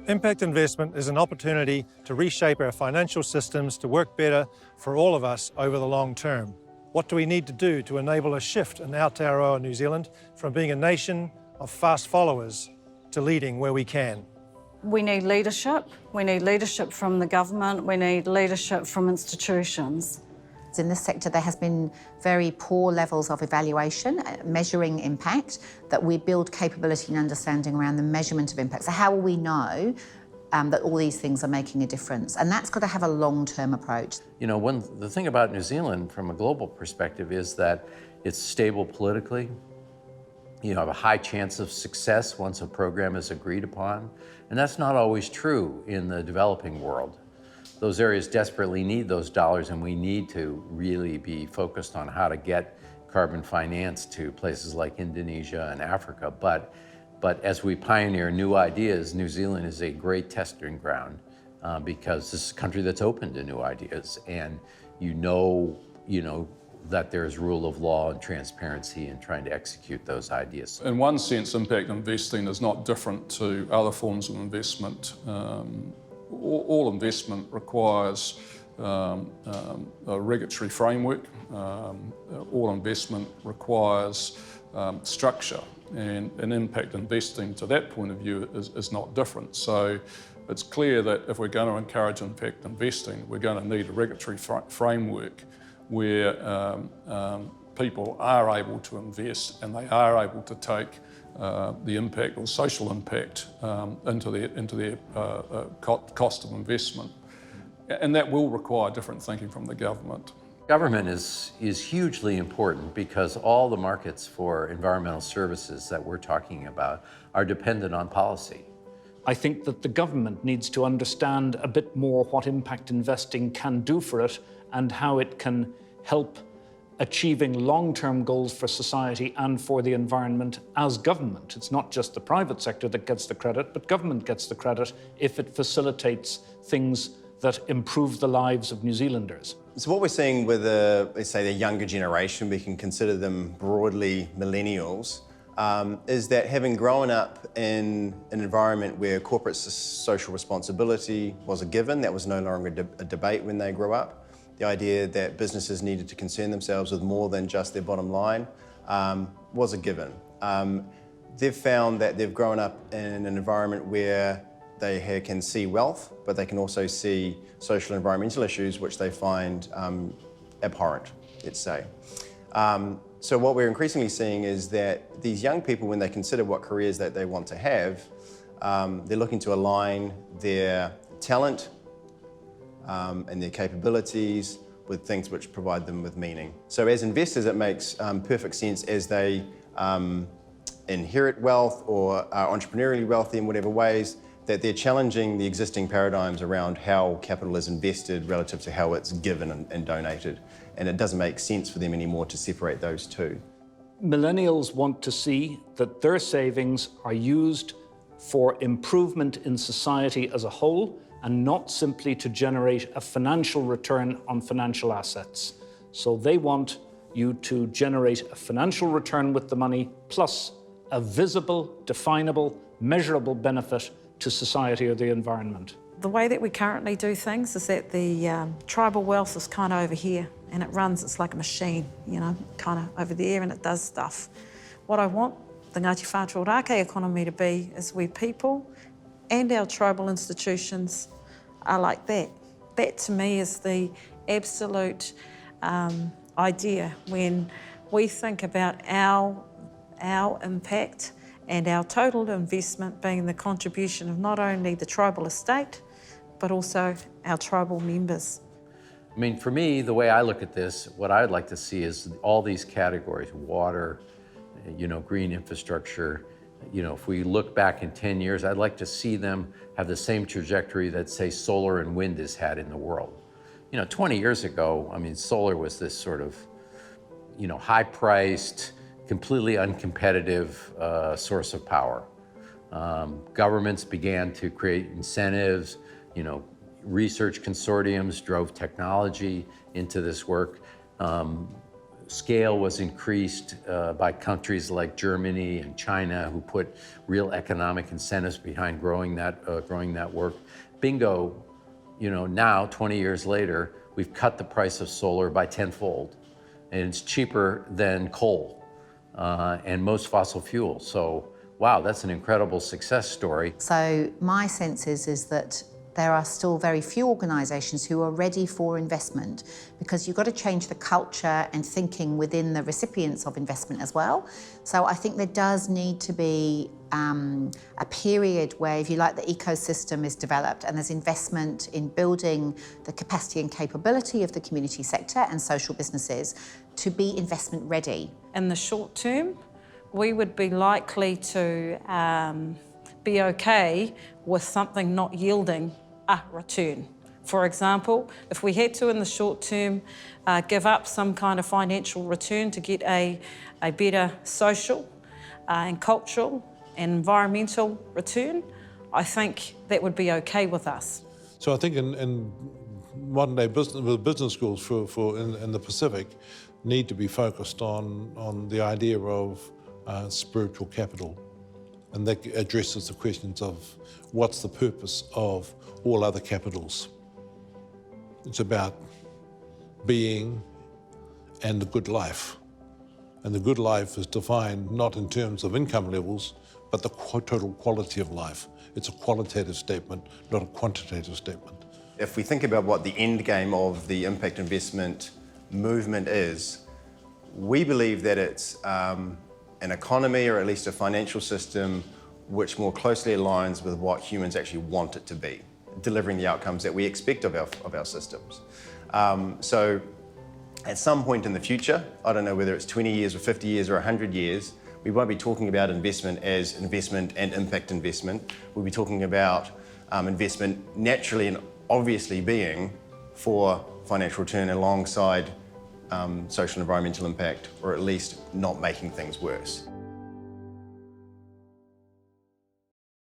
Impact investment is an opportunity to reshape our financial systems to work better for all of us over the long term. What do we need to do to enable a shift in Aotearoa New Zealand from being a nation of fast followers to leading where we can? We need leadership. We need leadership from the government. We need leadership from institutions. In this sector, there has been very poor levels of evaluation, measuring impact, that we build capability and understanding around the measurement of impact. So how will we know that all these things are making a difference? And that's got to have a long-term approach. You know, the thing about New Zealand from a global perspective is that it's stable politically. You have a high chance of success once a program is agreed upon. And that's not always true in the developing world. Those areas desperately need those dollars, and we need to really be focused on how to get carbon finance to places like Indonesia and Africa. But as we pioneer new ideas, New Zealand is a great testing ground because this is a country that's open to new ideas, and you know that there's rule of law and transparency in trying to execute those ideas. In one sense, impact investing is not different to other forms of investment. All investment requires a regulatory framework. All investment requires structure, and impact investing, to that point of view, is not different. So it's clear that if we're going to encourage impact investing, we're going to need a regulatory framework where people are able to invest and they are able to take the impact or social impact into their cost of investment. And that will require different thinking from the government. Government is hugely important because all the markets for environmental services that we're talking about are dependent on policy. I think that the government needs to understand a bit more what impact investing can do for it and how it can help achieving long-term goals for society and for the environment as government. It's not just the private sector that gets the credit, but government gets the credit if it facilitates things that improve the lives of New Zealanders. So what we're seeing with let's say the younger generation, we can consider them broadly millennials, is that having grown up in an environment where corporate social responsibility was a given, that was no longer a debate when they grew up. The idea that businesses needed to concern themselves with more than just their bottom line was a given. They've found that they've grown up in an environment where they can see wealth, but they can also see social and environmental issues which they find abhorrent, let's say. So what we're increasingly seeing is that these young people, when they consider what careers that they want to have, they're looking to align their talent and their capabilities with things which provide them with meaning. So as investors, it makes perfect sense as they inherit wealth or are entrepreneurially wealthy in whatever ways, that they're challenging the existing paradigms around how capital is invested relative to how it's given and donated. And it doesn't make sense for them anymore to separate those two. Millennials want to see that their savings are used for improvement in society as a whole and not simply to generate a financial return on financial assets. So they want you to generate a financial return with the money plus a visible, definable, measurable benefit to society or the environment. The way that we currently do things is that the tribal wealth is kind of over here and it runs, it's like a machine, you know, kind of over there, and it does stuff. What I want the Ngāti Whātua Ōrākei economy to be is where people and our tribal institutions are like that. That to me is the absolute idea when we think about our impact and our total investment being the contribution of not only the tribal estate, but also our tribal members. I mean, for me, the way I look at this, what I'd like to see is all these categories: water, green infrastructure. If we look back in 10 years, I'd like to see them have the same trajectory that, say, solar and wind has had in the world. 20 years ago, I mean, solar was this sort of, high-priced, completely uncompetitive source of power. Governments began to create incentives, research consortiums drove technology into this work. scale was increased by countries like Germany and China, who put real economic incentives behind growing that work. Bingo, now 20 years later, we've cut the price of solar by tenfold, and it's cheaper than coal and most fossil fuels. So, wow, that's an incredible success story. So my sense is that there are still very few organisations who are ready for investment, because you've got to change the culture and thinking within the recipients of investment as well. So I think there does need to be a period where, if you like, the ecosystem is developed and there's investment in building the capacity and capability of the community sector and social businesses to be investment ready. In the short term, we would be likely to be okay with something not yielding a return. For example, if we had to, in the short term, give up some kind of financial return to get a better social and cultural and environmental return, I think that would be okay with us. So I think in modern day business schools in the Pacific need to be focused on the idea of spiritual capital. And that addresses the questions of what's the purpose of all other capitals. It's about being and the good life. And the good life is defined not in terms of income levels, but the total quality of life. It's a qualitative statement, not a quantitative statement. If we think about what the end game of the impact investment movement is, we believe that it's an economy, or at least a financial system, which more closely aligns with what humans actually want it to be, delivering the outcomes that we expect of our systems. So at some point in the future, I don't know whether it's 20 years or 50 years or 100 years, we won't be talking about investment as investment and impact investment. We'll be talking about investment naturally and obviously being for financial return alongside social and environmental impact, or at least not making things worse.